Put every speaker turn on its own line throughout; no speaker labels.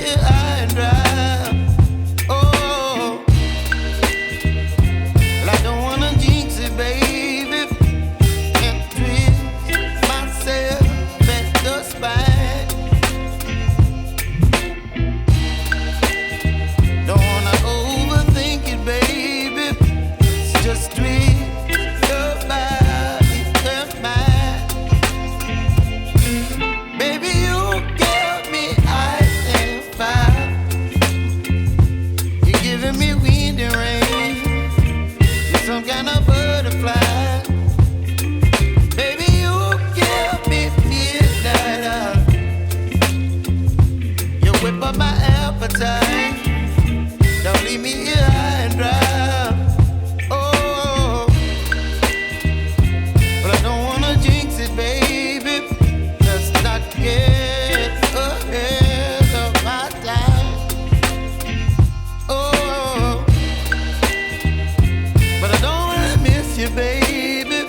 here high and dry. Oh, well, I don't wanna jinx it, baby, and twist myself at the spine. Don't wanna overthink it, baby. It's just twist your body and mine. Baby, you give me ice and fire. You're giving me wind and rain. You're some kind of butterfly. Baby, you give me midnight. You whip up my appetite. Don't leave me here high and dry. Oh, but I don't wanna jinx it, baby. Let's not get ahead of my time. Oh, but I don't wanna miss you, baby.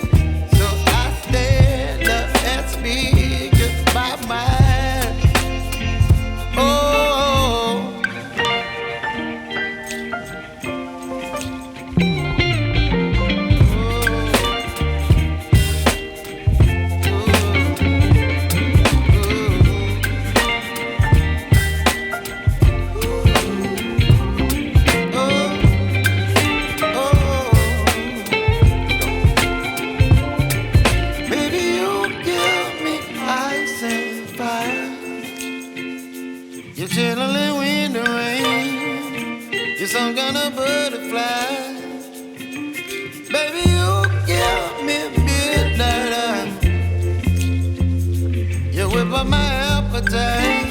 So I stand up and speak my mind. Oh. You're chilling wind and rain. You're some kind of butterfly. Baby, you give me midnight. You whip up my appetite.